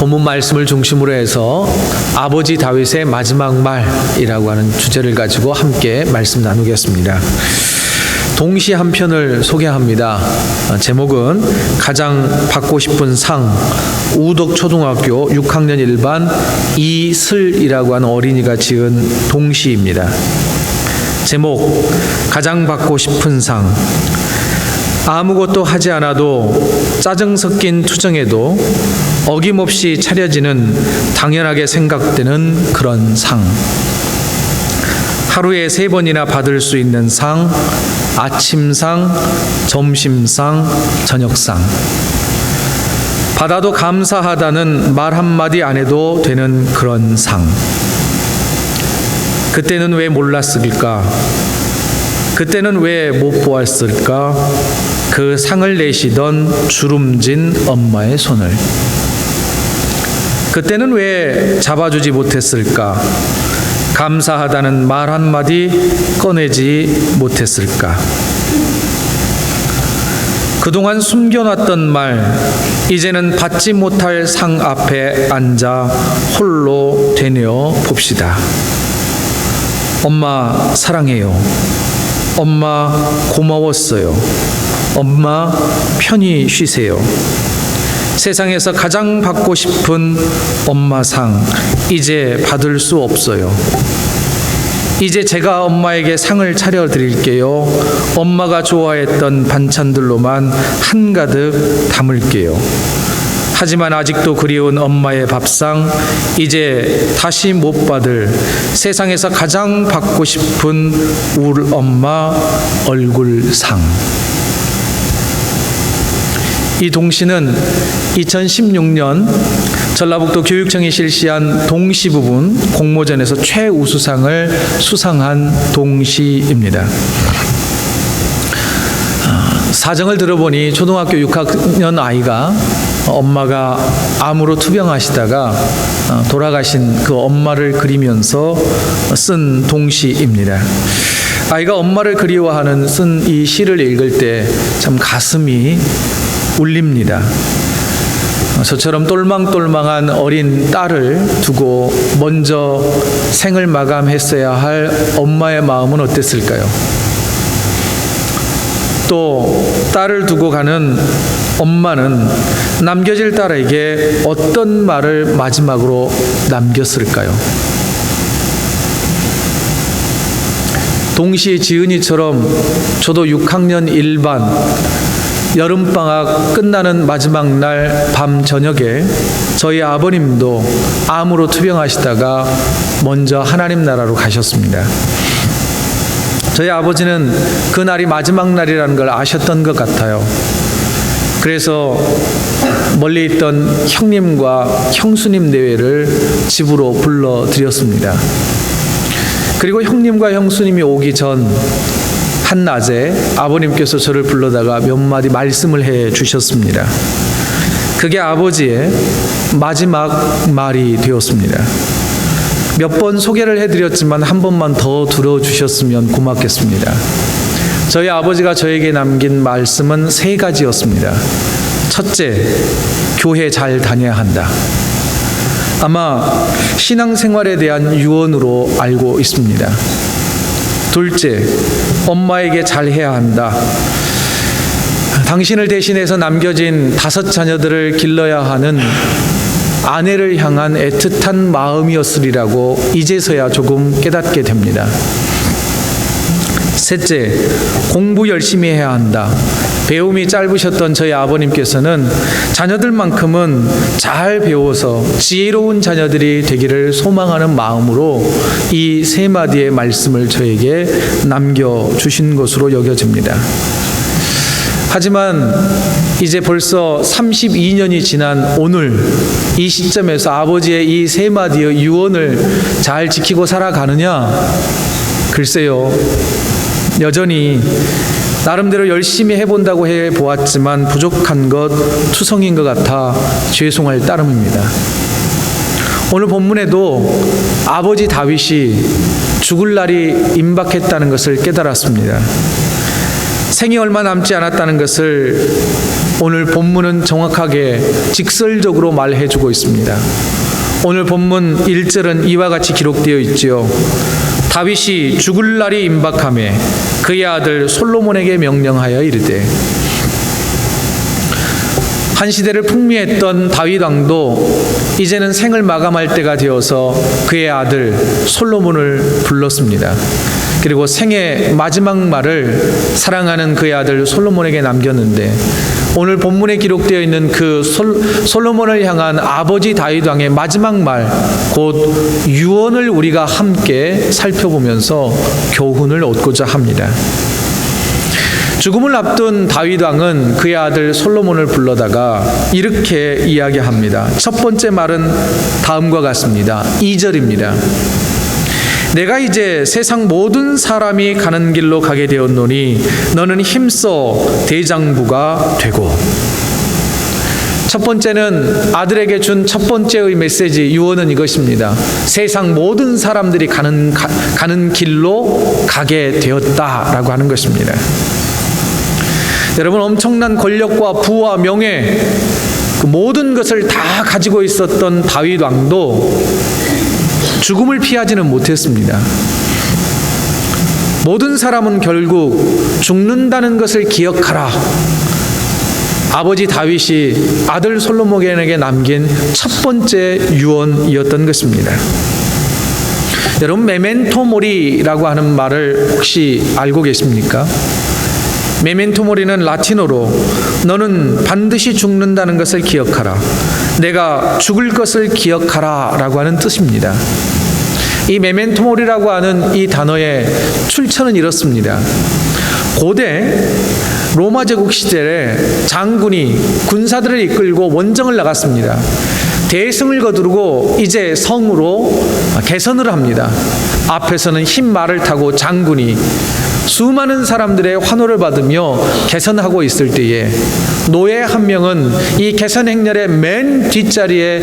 본문 말씀을 중심으로 해서 아버지 다윗의 마지막 말이라고 하는 주제를 가지고 함께 말씀 나누겠습니다. 동시 한 편을 소개합니다. 제목은 가장 받고 싶은 상, 우덕초등학교 6학년 1반 이슬이라고 하는 어린이가 지은 동시입니다. 제목, 가장 받고 싶은 상. 아무것도 하지 않아도 짜증 섞인 투정에도 어김없이 차려지는 당연하게 생각되는 그런 상. 하루에 3번이나 받을 수 있는 상, 아침상, 점심상, 저녁상. 받아도 감사하다는 말 한마디 안 해도 되는 그런 상. 그때는 왜 몰랐을까? 그때는 왜 못 보았을까? 그 상을 내시던 주름진 엄마의 손을. 그때는 왜 잡아주지 못했을까? 감사하다는 말 한마디 꺼내지 못했을까? 그동안 숨겨놨던 말, 이제는 받지 못할 상 앞에 앉아 홀로 되뇌어 봅시다. 엄마 사랑해요. 엄마 고마웠어요. 엄마 편히 쉬세요. 세상에서 가장 받고 싶은 엄마상, 이제 받을 수 없어요. 이제 제가 엄마에게 상을 차려드릴게요. 엄마가 좋아했던 반찬들로만 한가득 담을게요. 하지만 아직도 그리운 엄마의 밥상, 이제 다시 못 받을 세상에서 가장 받고 싶은 우리 엄마 얼굴상. 이 동시는 2016년 전라북도 교육청이 실시한 동시 부분 공모전에서 최우수상을 수상한 동시입니다. 사정을 들어보니 초등학교 6학년 아이가 엄마가 암으로 투병하시다가 돌아가신 그 엄마를 그리면서 쓴 동시입니다. 아이가 엄마를 그리워하는 쓴 이 시를 읽을 때 참 가슴이 울립니다. 저처럼 똘망똘망한 어린 딸을 두고 먼저 생을 마감했어야 할 엄마의 마음은 어땠을까요? 또 딸을 두고 가는 엄마는 남겨질 딸에게 어떤 말을 마지막으로 남겼을까요? 동시 지은이처럼 저도 6학년 1반 여름방학 끝나는 마지막 날 밤 저녁에 저희 아버님도 암으로 투병하시다가 먼저 하나님 나라로 가셨습니다. 저희 아버지는 그날이 마지막 날이라는 걸 아셨던 것 같아요. 그래서 멀리 있던 형님과 형수님 내외를 집으로 불러드렸습니다. 그리고 형님과 형수님이 오기 전 한낮에 아버님께서 저를 불러다가 몇 마디 말씀을 해 주셨습니다. 그게 아버지의 마지막 말이 되었습니다. 몇 번 소개를 해드렸지만 한 번만 더 들어주셨으면 고맙겠습니다. 저희 아버지가 저에게 남긴 말씀은 3가지였습니다. 첫째, 교회 잘 다녀야 한다. 아마 신앙생활에 대한 유언으로 알고 있습니다. 둘째, 엄마에게 잘해야 한다. 당신을 대신해서 남겨진 5 자녀들을 길러야 하는 아내를 향한 애틋한 마음이었으리라고 이제서야 조금 깨닫게 됩니다. 셋째, 공부 열심히 해야 한다. 배움이 짧으셨던 저희 아버님께서는 자녀들만큼은 잘 배워서 지혜로운 자녀들이 되기를 소망하는 마음으로 이 3마디의 말씀을 저에게 남겨주신 것으로 여겨집니다. 하지만 이제 벌써 32년이 지난 오늘 이 시점에서 아버지의 이 3마디의 유언을 잘 지키고 살아가느냐? 글쎄요. 여전히 나름대로 열심히 해본다고 해보았지만 부족한 것 투성인 것 같아 죄송할 따름입니다. 오늘 본문에도 아버지 다윗이 죽을 날이 임박했다는 것을 깨달았습니다. 생이 얼마 남지 않았다는 것을 오늘 본문은 정확하게 직설적으로 말해주고 있습니다. 오늘 본문 1절은 이와 같이 기록되어 있지요. 다윗이 죽을 날이 임박하매 그의 아들 솔로몬에게 명령하여 이르되. 한 시대를 풍미했던 다윗 왕도 이제는 생을 마감할 때가 되어서 그의 아들 솔로몬을 불렀습니다. 그리고 생의 마지막 말을 사랑하는 그의 아들 솔로몬에게 남겼는데, 오늘 본문에 기록되어 있는 그 솔로몬을 향한 아버지 다윗 왕의 마지막 말, 곧 유언을 우리가 함께 살펴보면서 교훈을 얻고자 합니다. 죽음을 앞둔 다윗 왕은 그의 아들 솔로몬을 불러다가 이렇게 이야기합니다. 첫 번째 말은 다음과 같습니다. 2절입니다. 내가 이제 세상 모든 사람이 가는 길로 가게 되었노니 너는 힘써 대장부가 되고. 첫 번째는 아들에게 준 첫 번째의 메시지, 유언은 이것입니다. 세상 모든 사람들이 가는 길로 가게 되었다라고 하는 것입니다. 여러분, 엄청난 권력과 부와 명예, 그 모든 것을 다 가지고 있었던 다윗 왕도 죽음을 피하지는 못했습니다. 모든 사람은 결국 죽는다는 것을 기억하라. 아버지 다윗이 아들 솔로몬에게 남긴 첫 번째 유언이었던 것입니다. 여러분, 메멘토 모리라고 하는 말을 혹시 알고 계십니까? 메멘토 모리는 라틴어로 너는 반드시 죽는다는 것을 기억하라, 내가 죽을 것을 기억하라 라고 하는 뜻입니다. 이 메멘토 모리라고 하는 이 단어의 출처는 이렇습니다. 고대 로마 제국 시절에 장군이 군사들을 이끌고 원정을 나갔습니다. 대승을 거두고 이제 성으로 개선을 합니다. 앞에서는 흰 말을 타고 장군이 수많은 사람들의 환호를 받으며 개선하고 있을 때에 노예 한 명은 이 개선 행렬의 맨 뒷자리에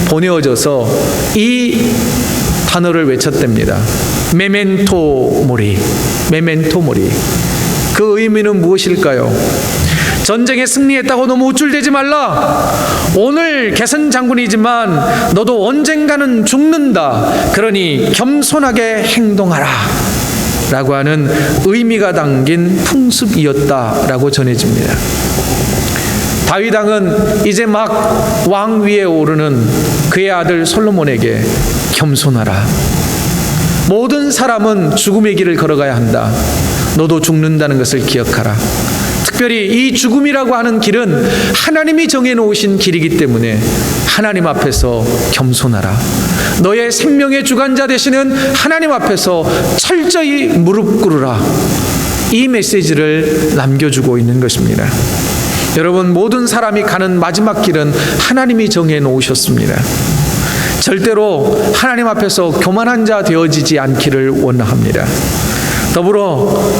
보내어져서 이 단어를 외쳤답니다. 메멘토 모리, 메멘토 모리. 그 의미는 무엇일까요? 전쟁에 승리했다고 너무 우쭐대지 말라. 오늘 개선 장군이지만 너도 언젠가는 죽는다. 그러니 겸손하게 행동하라 라고 하는 의미가 담긴 풍습이었다라고 전해집니다. 다윗 왕은 이제 막 왕 위에 오르는 그의 아들 솔로몬에게 겸손하라. 모든 사람은 죽음의 길을 걸어가야 한다. 너도 죽는다는 것을 기억하라. 특별히 이 죽음이라고 하는 길은 하나님이 정해놓으신 길이기 때문에 하나님 앞에서 겸손하라. 너의 생명의 주관자 되시는 하나님 앞에서 철저히 무릎 꿇으라. 이 메시지를 남겨주고 있는 것입니다. 여러분, 모든 사람이 가는 마지막 길은 하나님이 정해놓으셨습니다. 절대로 하나님 앞에서 교만한 자 되어지지 않기를 원합니다. 더불어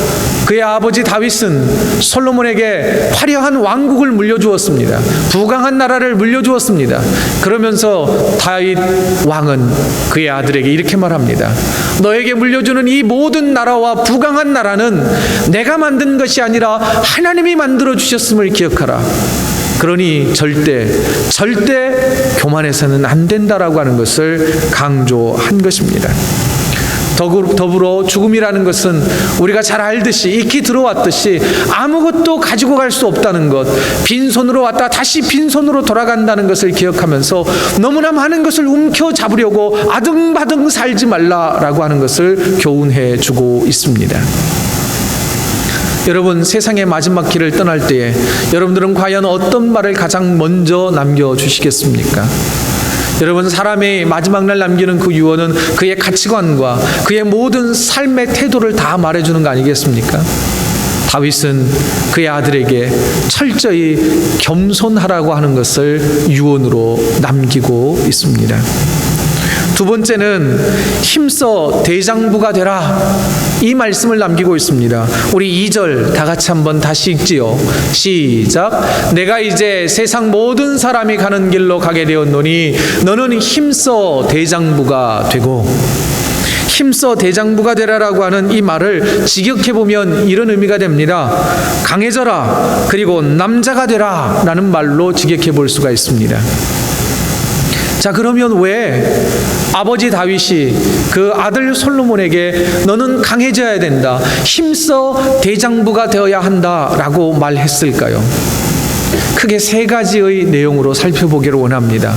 그의 아버지 다윗은 솔로몬에게 화려한 왕국을 물려주었습니다. 부강한 나라를 물려주었습니다. 그러면서 다윗 왕은 그의 아들에게 이렇게 말합니다. 너에게 물려주는 이 모든 나라와 부강한 나라는 내가 만든 것이 아니라 하나님이 만들어 주셨음을 기억하라. 그러니 절대 교만해서는 안 된다라고 하는 것을 강조한 것입니다. 더불어 죽음이라는 것은 우리가 잘 알듯이, 익히 들어왔듯이 아무것도 가지고 갈 수 없다는 것, 빈손으로 왔다 다시 빈손으로 돌아간다는 것을 기억하면서 너무나 많은 것을 움켜잡으려고 아등바등 살지 말라라고 하는 것을 교훈해 주고 있습니다. 여러분, 세상의 마지막 길을 떠날 때에 여러분들은 과연 어떤 말을 가장 먼저 남겨주시겠습니까? 여러분, 사람의 마지막 날 남기는 그 유언은 그의 가치관과 그의 모든 삶의 태도를 다 말해주는 거 아니겠습니까? 다윗은 그의 아들에게 철저히 겸손하라고 하는 것을 유언으로 남기고 있습니다. 두 번째는 힘써 대장부가 되라, 이 말씀을 남기고 있습니다. 우리 2절 다 같이 한번 다시 읽지요. 시작. 내가 이제 세상 모든 사람이 가는 길로 가게 되었노니 너는 힘써 대장부가 되고. 힘써 대장부가 되라라고 하는 이 말을 직역해 보면 이런 의미가 됩니다. 강해져라, 그리고 남자가 되라 라는 말로 직역해 볼 수가 있습니다. 자, 그러면 왜 아버지 다윗이 그 아들 솔로몬에게 너는 강해져야 된다, 힘써 대장부가 되어야 한다라고 말했을까요? 크게 세 가지의 내용으로 살펴보기를 원합니다.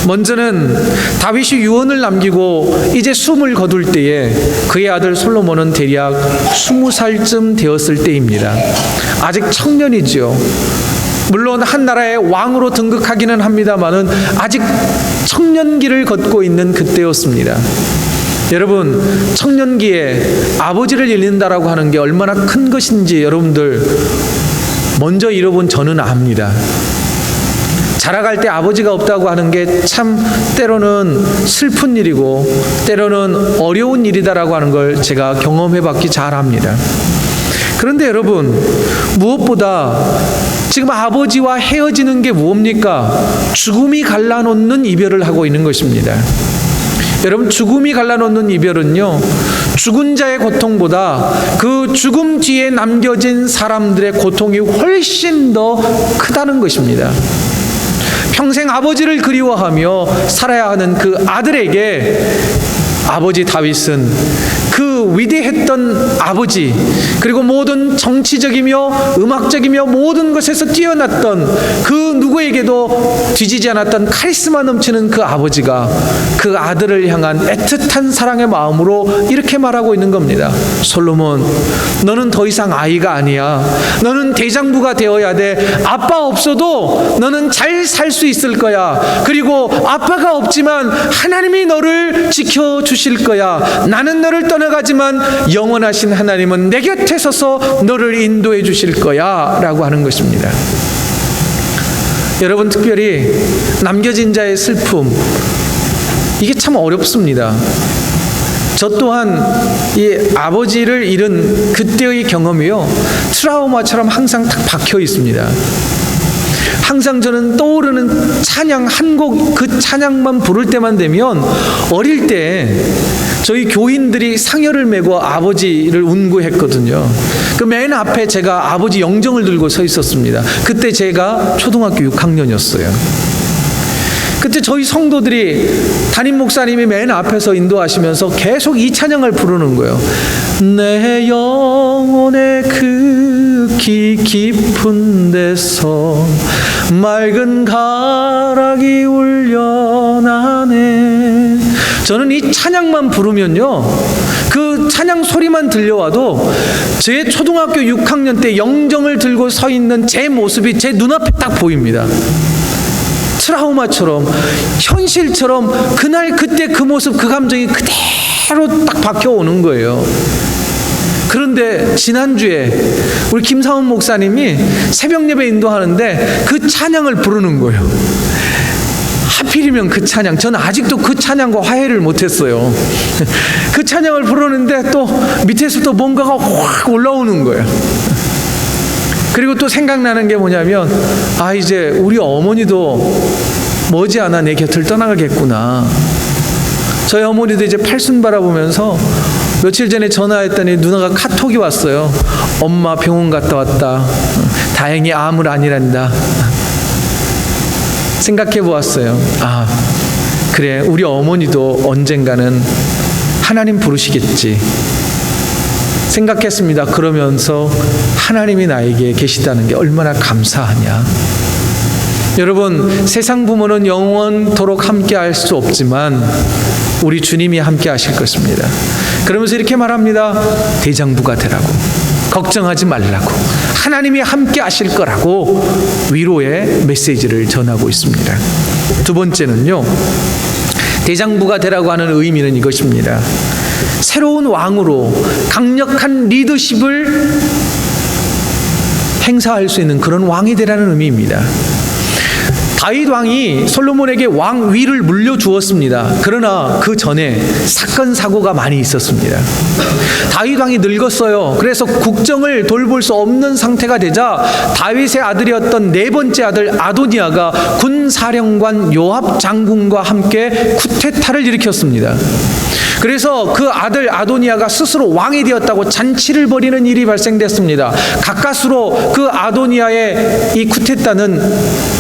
먼저는 다윗이 유언을 남기고 이제 숨을 거둘 때에 그의 아들 솔로몬은 대략 20살쯤 되었을 때입니다. 아직 청년이죠. 물론 한 나라의 왕으로 등극하기는 합니다마는 아직 청년기를 걷고 있는 그때였습니다. 여러분, 청년기에 아버지를 잃는다라고 하는 게 얼마나 큰 것인지 여러분들 먼저 잃어본 저는 압니다. 자라갈 때 아버지가 없다고 하는 게 참 때로는 슬픈 일이고 때로는 어려운 일이다라고 하는 걸 제가 경험해봤기 잘합니다. 그런데 여러분, 무엇보다 지금 아버지와 헤어지는 게 뭡니까? 죽음이 갈라놓는 이별을 하고 있는 것입니다. 여러분, 죽음이 갈라놓는 이별은요, 죽은 자의 고통보다 그 죽음 뒤에 남겨진 사람들의 고통이 훨씬 더 크다는 것입니다. 평생 아버지를 그리워하며 살아야 하는 그 아들에게 아버지 다윗은 그 위대했던 아버지, 그리고 모든 정치적이며 음악적이며 모든 것에서 뛰어났던 그 누구에게도 뒤지지 않았던 카리스마 넘치는 그 아버지가 그 아들을 향한 애틋한 사랑의 마음으로 이렇게 말하고 있는 겁니다. 솔로몬, 너는 더 이상 아이가 아니야. 너는 대장부가 되어야 돼. 아빠 없어도 너는 잘 살 수 있을 거야. 그리고 아빠가 없지만 하나님이 너를 지켜주실 거야. 나는 너를 떠나가지만 영원하신 하나님은 내 곁에 서서 너를 인도해 주실 거야 라고 하는 것입니다. 여러분, 특별히 남겨진 자의 슬픔, 이게 참 어렵습니다. 저 또한 이 아버지를 잃은 그때의 경험이요, 트라우마처럼 항상 딱 박혀 있습니다. 항상 저는 떠오르는 찬양 한 곡, 그 찬양만 부를 때만 되면 어릴 때 저희 교인들이 상여를 메고 아버지를 운구했거든요. 그 맨 앞에 제가 아버지 영정을 들고 서 있었습니다. 그때 제가 초등학교 6학년이었어요. 그때 저희 성도들이 담임 목사님이 맨 앞에서 인도하시면서 계속 이 찬양을 부르는 거예요. 내 영혼의 그 깊은 데서 맑은 가락이 울려나네. 저는 이 찬양만 부르면요, 그 찬양 소리만 들려와도 제 초등학교 6학년 때 영정을 들고 서 있는 제 모습이 제 눈앞에 딱 보입니다. 트라우마처럼, 현실처럼 그날 그때 그 모습, 그 감정이 그대로 딱 박혀오는 거예요. 그런데 지난주에 우리 김상훈 목사님이 새벽 예배 인도하는데 그 찬양을 부르는 거예요. 하필이면 그 찬양, 저는 아직도 그 찬양과 화해를 못했어요. 그 찬양을 부르는데 또 밑에서 또 뭔가가 확 올라오는 거예요. 그리고 또 생각나는 게 뭐냐면, 아, 이제 우리 어머니도 머지않아 내 곁을 떠나가겠구나. 저희 어머니도 이제 팔순 바라보면서 며칠 전에 전화했더니 누나가 카톡이 왔어요. 엄마 병원 갔다 왔다. 다행히 암은 아니란다. 생각해 보았어요. 아, 그래, 우리 어머니도 언젠가는 하나님 부르시겠지 생각했습니다. 그러면서 하나님이 나에게 계시다는 게 얼마나 감사하냐. 여러분, 세상 부모는 영원토록 함께 할 수 없지만 우리 주님이 함께 하실 것입니다. 그러면서 이렇게 말합니다. 대장부가 되라고, 걱정하지 말라고, 하나님이 함께 하실 거라고 위로의 메시지를 전하고 있습니다. 두 번째는요, 대장부가 되라고 하는 의미는 이것입니다. 새로운 왕으로 강력한 리더십을 행사할 수 있는 그런 왕이 되라는 의미입니다. 다윗 왕이 솔로몬에게 왕위를 물려주었습니다. 그러나 그 전에 사건 사고가 많이 있었습니다. 다윗 왕이 늙었어요. 그래서 국정을 돌볼 수 없는 상태가 되자 다윗의 아들이었던 네 번째 아들 아도니아가 군사령관 요압 장군과 함께 쿠데타를 일으켰습니다. 그래서 그 아들 아도니아가 스스로 왕이 되었다고 잔치를 벌이는 일이 발생됐습니다. 가까스로 그 아도니아의 이 쿠데타는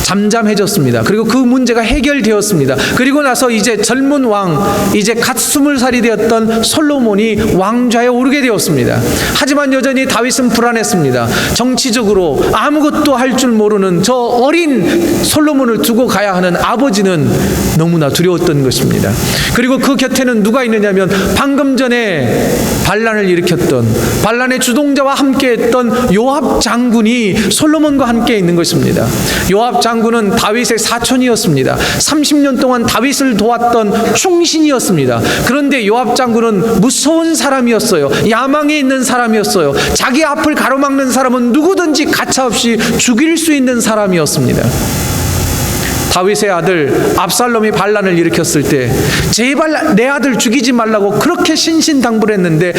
잠잠해졌습니다. 그리고 그 문제가 해결되었습니다. 그리고 나서 이제 젊은 왕, 이제 갓 20살이 되었던 솔로몬이 왕좌에 오르게 되었습니다. 하지만 여전히 다윗은 불안했습니다. 정치적으로 아무것도 할 줄 모르는 저 어린 솔로몬을 두고 가야 하는 아버지는 너무나 두려웠던 것입니다. 그리고 그 곁에는 누가 있느냐면 방금 전에 반란을 일으켰던, 반란의 주동자와 함께했던 요압 장군이 솔로몬과 함께 있는 것입니다. 요압 장군은 다윗의 사촌이었습니다. 30년 동안 다윗을 도왔던 충신이었습니다. 그런데 요압 장군은 무서운 사람이었어요. 야망이 있는 사람이었어요. 자기 앞을 가로막는 사람은 누구든지 가차없이 죽일 수 있는 사람이었습니다. 다윗의 아들 압살롬이 반란을 일으켰을 때 제발 내 아들 죽이지 말라고 그렇게 신신당부했는데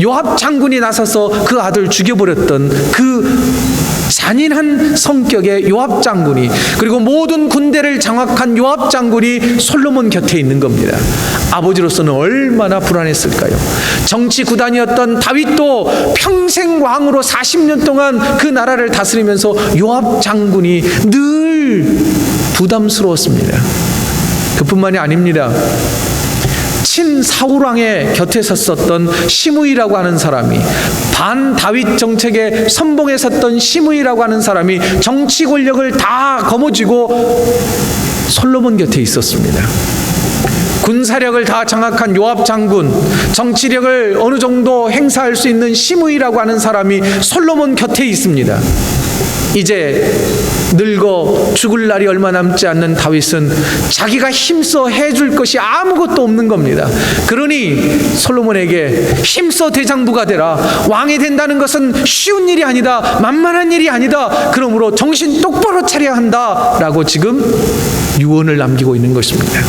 요압 장군이 나서서 그 아들 죽여버렸던 그 잔인한 성격의 요압 장군이, 그리고 모든 군대를 장악한 요압 장군이 솔로몬 곁에 있는 겁니다. 아버지로서는 얼마나 불안했을까요? 정치 구단이었던 다윗도 평생 왕으로 40년 동안 그 나라를 다스리면서 요압 장군이 늘 부담스러웠습니다. 그뿐만이 아닙니다. 친 사울왕의 곁에 섰었던 시므이라고 하는 사람이, 반 다윗 정책에 선봉에 섰던 시므이라고 하는 사람이 정치 권력을 다 거머쥐고 솔로몬 곁에 있었습니다. 군사력을 다 장악한 요압 장군, 정치력을 어느 정도 행사할 수 있는 시므이라고 하는 사람이 솔로몬 곁에 있습니다. 이제 늙어 죽을 날이 얼마 남지 않는 다윗은 자기가 힘써 해줄 것이 아무것도 없는 겁니다. 그러니 솔로몬에게 힘써 대장부가 되라. 왕이 된다는 것은 쉬운 일이 아니다. 만만한 일이 아니다. 그러므로 정신 똑바로 차려야 한다. 라고 지금 유언을 남기고 있는 것입니다.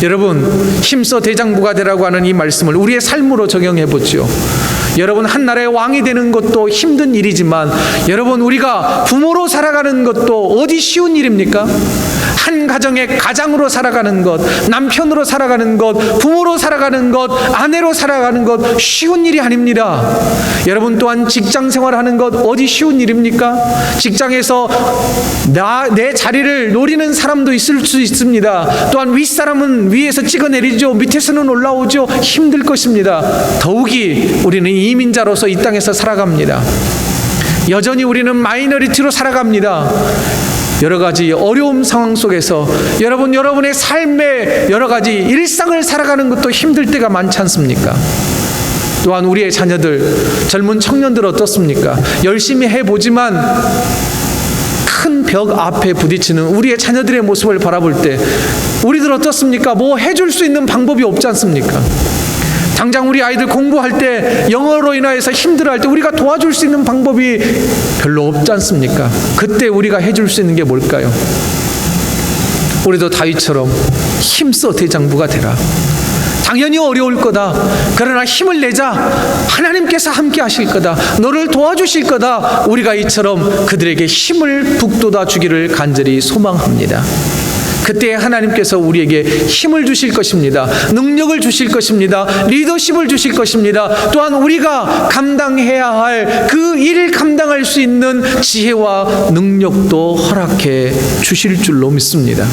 여러분, 힘써 대장부가 되라고 하는 이 말씀을 우리의 삶으로 적용해 보죠. 여러분, 한 나라의 왕이 되는 것도 힘든 일이지만 여러분, 우리가 부모로 살아가는 것도 어디 쉬운 일입니까? 한 가정의 가장으로 살아가는 것, 남편으로 살아가는 것, 부모로 살아가는 것, 아내로 살아가는 것 쉬운 일이 아닙니다. 여러분 또한 직장 생활하는 것 어디 쉬운 일입니까? 직장에서 내 자리를 노리는 사람도 있을 수 있습니다. 또한 윗사람은 위에서 찍어내리죠. 밑에서는 올라오죠. 힘들 것입니다. 더욱이 우리는 이민자로서 이 땅에서 살아갑니다. 여전히 우리는 마이너리티로 살아갑니다. 여러 가지 어려움 상황 속에서 여러분의 삶의 여러 가지 일상을 살아가는 것도 힘들 때가 많지 않습니까? 또한 우리의 자녀들, 젊은 청년들 어떻습니까? 열심히 해보지만 큰 벽 앞에 부딪히는 우리의 자녀들의 모습을 바라볼 때 우리들 어떻습니까? 뭐 해줄 수 있는 방법이 없지 않습니까? 당장 우리 아이들 공부할 때 영어로 인하여서 힘들어할 때 우리가 도와줄 수 있는 방법이 별로 없지 않습니까? 그때 우리가 해줄 수 있는 게 뭘까요? 우리도 다윗처럼 힘써 대장부가 되라. 당연히 어려울 거다. 그러나 힘을 내자. 하나님께서 함께 하실 거다. 너를 도와주실 거다. 우리가 이처럼 그들에게 힘을 북돋아 주기를 간절히 소망합니다. 그때 하나님께서 우리에게 힘을 주실 것입니다. 능력을 주실 것입니다. 리더십을 주실 것입니다. 또한 우리가 감당해야 할 그 일을 감당할 수 있는 지혜와 능력도 허락해 주실 줄로 믿습니다.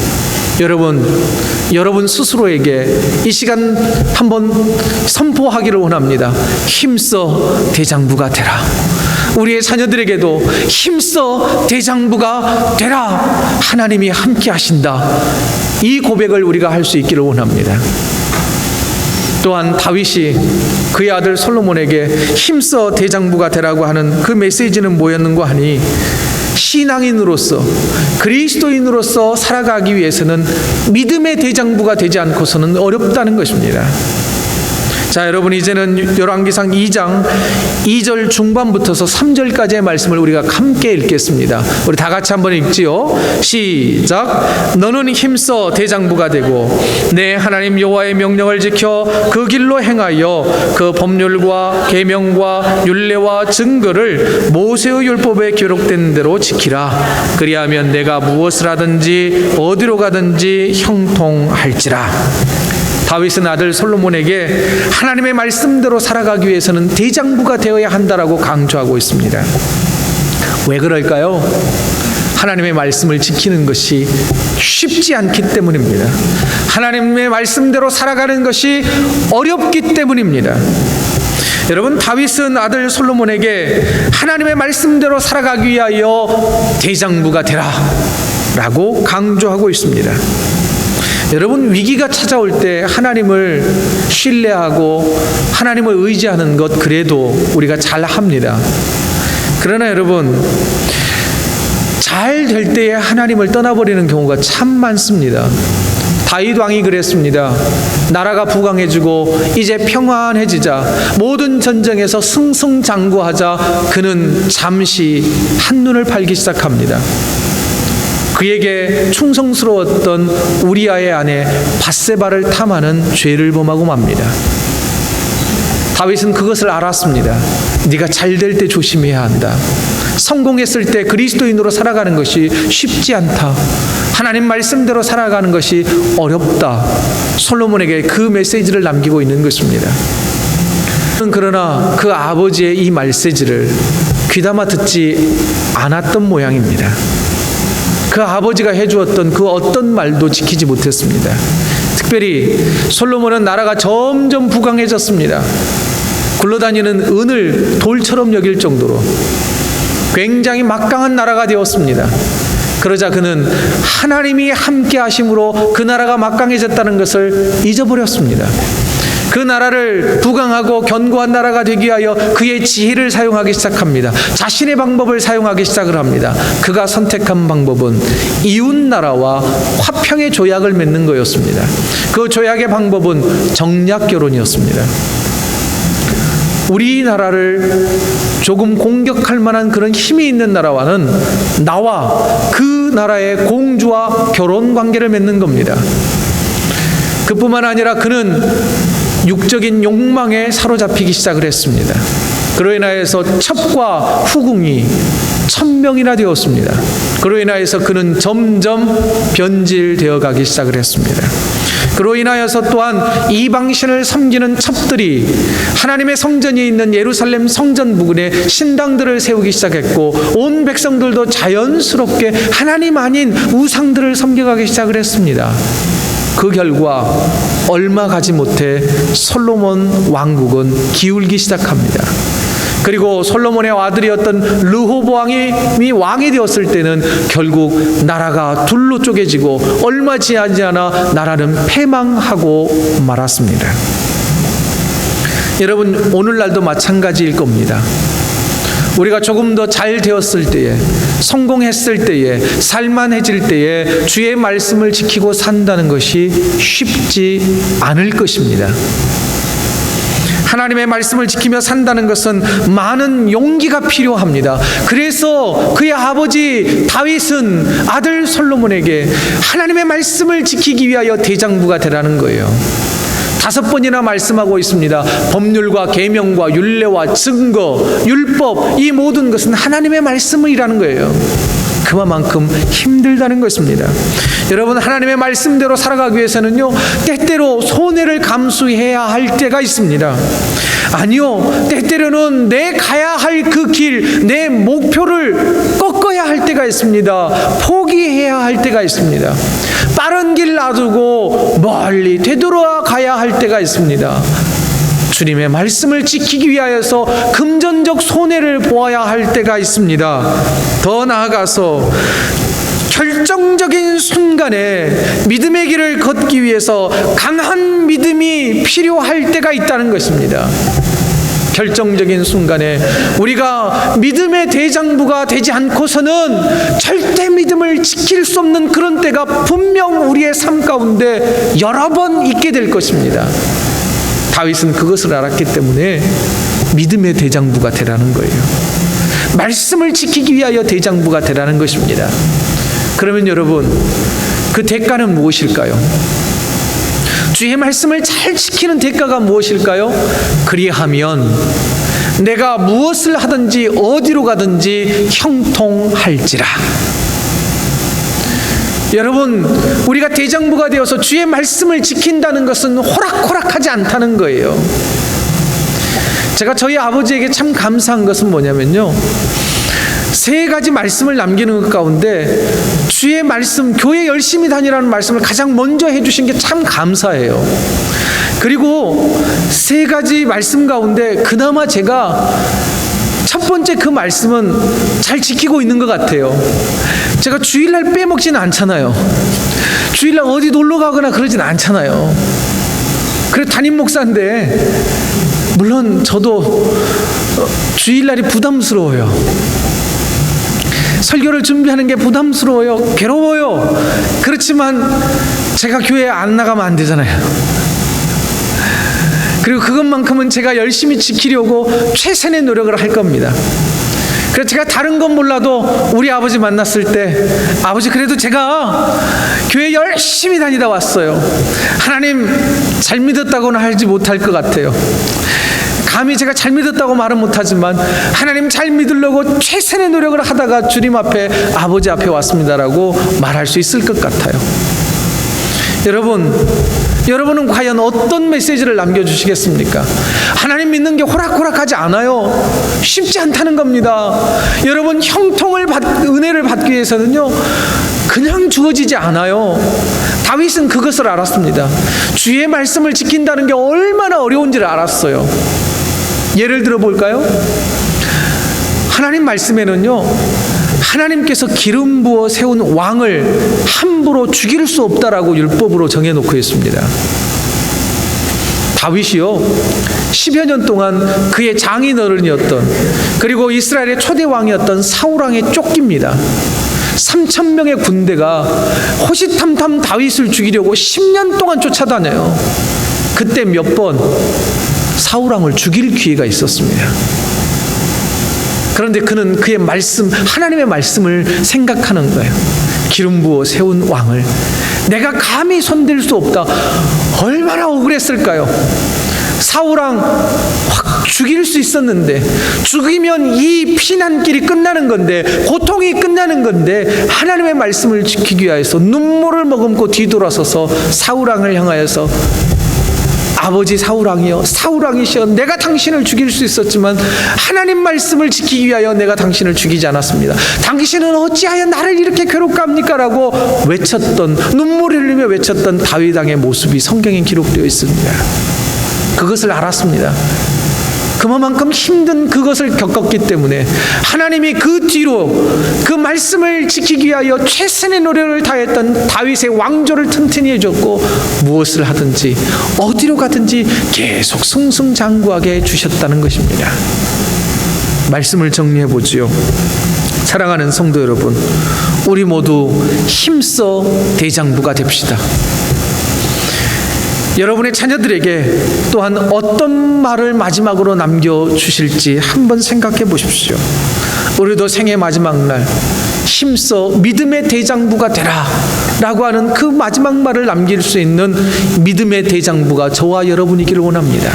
여러분 스스로에게 이 시간 한번 선포하기를 원합니다. 힘써 대장부가 되라. 우리의 자녀들에게도 힘써 대장부가 되라. 하나님이 함께 하신다. 이 고백을 우리가 할 수 있기를 원합니다. 또한 다윗이 그의 아들 솔로몬에게 힘써 대장부가 되라고 하는 그 메시지는 뭐였는가 하니, 신앙인으로서 그리스도인으로서 살아가기 위해서는 믿음의 대장부가 되지 않고서는 어렵다는 것입니다. 자, 여러분, 이제는 열왕기상 2장 2절 중반부터서 3절까지의 말씀을 우리가 함께 읽겠습니다. 우리 다 같이 한번 읽지요. 시작. 너는 힘써 대장부가 되고 내 하나님 여호와의 명령을 지켜 그 길로 행하여 그 법률과 계명과 율례와 증거를 모세의 율법에 기록된 대로 지키라. 그리하면 내가 무엇을 하든지 어디로 가든지 형통할지라. 다윗은 아들 솔로몬에게 하나님의 말씀대로 살아가기 위해서는 대장부가 되어야 한다라고 강조하고 있습니다. 왜 그럴까요? 하나님의 말씀을 지키는 것이 쉽지 않기 때문입니다. 하나님의 말씀대로 살아가는 것이 어렵기 때문입니다. 여러분, 다윗은 아들 솔로몬에게 하나님의 말씀대로 살아가기 위하여 대장부가 되라 라고 강조하고 있습니다. 여러분, 위기가 찾아올 때 하나님을 신뢰하고 하나님을 의지하는 것 그래도 우리가 잘 합니다. 그러나 여러분, 잘 될 때에 하나님을 떠나버리는 경우가 참 많습니다. 다윗 왕이 그랬습니다. 나라가 부강해지고 이제 평안해지자, 모든 전쟁에서 승승장구하자 그는 잠시 한눈을 팔기 시작합니다. 그에게 충성스러웠던 우리아의 아내 밧세바를 탐하는 죄를 범하고 맙니다. 다윗은 그것을 알았습니다. 네가 잘 될 때 조심해야 한다. 성공했을 때 그리스도인으로 살아가는 것이 쉽지 않다. 하나님 말씀대로 살아가는 것이 어렵다. 솔로몬에게 그 메시지를 남기고 있는 것입니다. 그러나 그 아버지의 이 메시지를 귀담아 듣지 않았던 모양입니다. 그 아버지가 해주었던 그 어떤 말도 지키지 못했습니다. 특별히 솔로몬은 나라가 점점 부강해졌습니다. 굴러다니는 은을 돌처럼 여길 정도로 굉장히 막강한 나라가 되었습니다. 그러자 그는 하나님이 함께 하심으로 그 나라가 막강해졌다는 것을 잊어버렸습니다. 그 나라를 부강하고 견고한 나라가 되기 위하여 그의 지혜를 사용하기 시작합니다. 자신의 방법을 사용하기 시작을 합니다. 그가 선택한 방법은 이웃 나라와 화평의 조약을 맺는 거였습니다. 그 조약의 방법은 정략 결혼이었습니다. 우리나라를 조금 공격할 만한 그런 힘이 있는 나라와는 나와 그 나라의 공주와 결혼 관계를 맺는 겁니다. 그뿐만 아니라 그는 육적인 욕망에 사로잡히기 시작을 했습니다. 그로 인하여서 첩과 후궁이 1000명이나 되었습니다. 그로 인하여서 그는 점점 변질되어 가기 시작을 했습니다. 그로 인하여서 또한 이방신을 섬기는 첩들이 하나님의 성전이 있는 예루살렘 성전 부근에 신당들을 세우기 시작했고, 온 백성들도 자연스럽게 하나님 아닌 우상들을 섬겨가기 시작을 했습니다. 그 결과 얼마 가지 못해 솔로몬 왕국은 기울기 시작합니다. 그리고 솔로몬의 아들이었던 르호보암이 왕이 되었을 때는 결국 나라가 둘로 쪼개지고 얼마 지나지 않아 나라는 패망하고 말았습니다. 여러분, 오늘날도 마찬가지일 겁니다. 우리가 조금 더 잘 되었을 때에, 성공했을 때에, 살만해질 때에 주의 말씀을 지키고 산다는 것이 쉽지 않을 것입니다. 하나님의 말씀을 지키며 산다는 것은 많은 용기가 필요합니다. 그래서 그의 아버지 다윗은 아들 솔로몬에게 하나님의 말씀을 지키기 위하여 대장부가 되라는 거예요. 5번이나 말씀하고 있습니다. 법률과 계명과 율례와 증거, 율법, 이 모든 것은 하나님의 말씀이라는 거예요. 그만큼 힘들다는 것입니다. 여러분, 하나님의 말씀대로 살아가기 위해서는요, 때때로 손해를 감수해야 할 때가 있습니다. 아니요, 때때로는 내 가야 할 그 길, 내 목표를 꺾어야 할 때가 있습니다. 포기해야 할 때가 있습니다. 빠른 길 놔두고 멀리 되돌아가야 할 때가 있습니다. 주님의 말씀을 지키기 위하여서 금전적 손해를 보아야 할 때가 있습니다. 더 나아가서 결정적인 순간에 믿음의 길을 걷기 위해서 강한 믿음이 필요할 때가 있다는 것입니다. 결정적인 순간에 우리가 믿음의 대장부가 되지 않고서는 절대 믿음을 지킬 수 없는 그런 때가 분명 우리의 삶 가운데 여러 번 있게 될 것입니다. 다윗은 그것을 알았기 때문에 믿음의 대장부가 되라는 거예요. 말씀을 지키기 위하여 대장부가 되라는 것입니다. 그러면 여러분, 그 대가는 무엇일까요? 주의 말씀을 잘 지키는 대가가 무엇일까요? 그리하면 내가 무엇을 하든지 어디로 가든지 형통할지라. 여러분, 우리가 대장부가 되어서 주의 말씀을 지킨다는 것은 호락호락하지 않다는 거예요. 제가 저희 아버지에게 참 감사한 것은 뭐냐면요, 3가지 말씀을 남기는 것 가운데 주의 말씀, 교회 열심히 다니라는 말씀을 가장 먼저 해주신 게 참 감사해요. 그리고 3가지 말씀 가운데 그나마 제가 첫 번째 그 말씀은 잘 지키고 있는 것 같아요. 제가 주일날 빼먹지는 않잖아요. 주일날 어디 놀러 가거나 그러진 않잖아요. 그래도 담임 목사인데 물론 저도 주일날이 부담스러워요. 설교를 준비하는 게 부담스러워요. 괴로워요. 그렇지만 제가 교회에 안 나가면 안 되잖아요. 그리고 그것만큼은 제가 열심히 지키려고 최선의 노력을 할 겁니다. 그래서 제가 다른 건 몰라도 우리 아버지 만났을 때, 아버지 그래도 제가 교회 열심히 다니다 왔어요. 하나님 잘 믿었다고는 하지 못할 것 같아요. 감히 제가 잘 믿었다고 말은 못하지만 하나님 잘 믿으려고 최선의 노력을 하다가 주님 앞에, 아버지 앞에 왔습니다라고 말할 수 있을 것 같아요. 여러분은 과연 어떤 메시지를 남겨주시겠습니까? 하나님 믿는 게 호락호락하지 않아요. 쉽지 않다는 겁니다. 여러분, 은혜를 받기 위해서는요, 그냥 주어지지 않아요. 다윗은 그것을 알았습니다. 주의 말씀을 지킨다는 게 얼마나 어려운지를 알았어요. 예를 들어 볼까요? 하나님 말씀에는요, 하나님께서 기름 부어 세운 왕을 함부로 죽일 수 없다라고 율법으로 정해놓고 있습니다. 다윗이요, 10여 년 동안 그의 장인어른이었던, 그리고 이스라엘의 초대 왕이었던 사울왕에 쫓깁니다. 3,000명의 군대가 호시탐탐 다윗을 죽이려고 10년 동안 쫓아다녀요. 그때 몇 번 사울왕을 죽일 기회가 있었습니다. 그런데 그는 그의 말씀, 하나님의 말씀을 생각하는 거예요. 기름 부어 세운 왕을 내가 감히 손댈 수 없다. 얼마나 억울했을까요? 사울왕 확 죽일 수 있었는데, 죽이면 이 피난길이 끝나는 건데, 고통이 끝나는 건데, 하나님의 말씀을 지키기 위해서 눈물을 머금고 뒤돌아서서 사울왕을 향하여서, 아버지 사울왕이여, 사울왕이시여, 내가 당신을 죽일 수 있었지만 하나님 말씀을 지키기 위하여 내가 당신을 죽이지 않았습니다. 당신은 어찌하여 나를 이렇게 괴롭게 합니까? 라고 외쳤던, 눈물을 흘리며 외쳤던 다윗 왕의 모습이 성경에 기록되어 있습니다. 그것을 알았습니다. 그만큼 힘든 그것을 겪었기 때문에 하나님이 그 뒤로 그 말씀을 지키기 위하여 최선의 노력을 다했던 다윗의 왕조를 튼튼히 해줬고, 무엇을 하든지 어디로 가든지 계속 승승장구하게 해주셨다는 것입니다. 말씀을 정리해 보지요. 사랑하는 성도 여러분, 우리 모두 힘써 대장부가 됩시다. 여러분의 자녀들에게 또한 어떤 말을 마지막으로 남겨주실지 한번 생각해 보십시오. 우리도 생애 마지막 날 힘써 믿음의 대장부가 되라 라고 하는 그 마지막 말을 남길 수 있는 믿음의 대장부가 저와 여러분이기를 원합니다.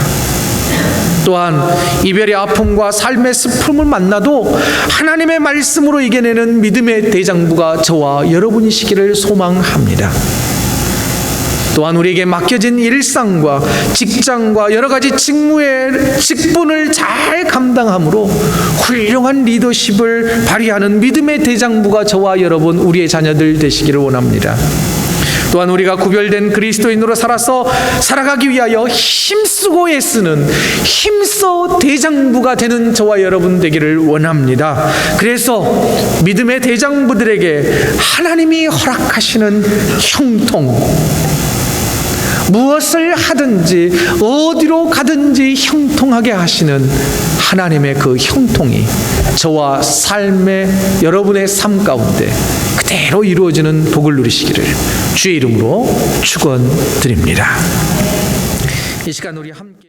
또한 이별의 아픔과 삶의 슬픔을 만나도 하나님의 말씀으로 이겨내는 믿음의 대장부가 저와 여러분이시기를 소망합니다. 또한 우리에게 맡겨진 일상과 직장과 여러 가지 직분을 잘 감당함으로 훌륭한 리더십을 발휘하는 믿음의 대장부가 저와 여러분, 우리의 자녀들 되시기를 원합니다. 또한 우리가 구별된 그리스도인으로 살아가기 위하여 힘쓰고 애쓰는 힘써 대장부가 되는 저와 여러분 되기를 원합니다. 그래서 믿음의 대장부들에게 하나님이 허락하시는 형통, 무엇을 하든지 어디로 가든지 형통하게 하시는 하나님의 그 형통이 저와 여러분의 삶 가운데 그대로 이루어지는 복을 누리시기를 주의 이름으로 축원드립니다. 이 시간 우리 함께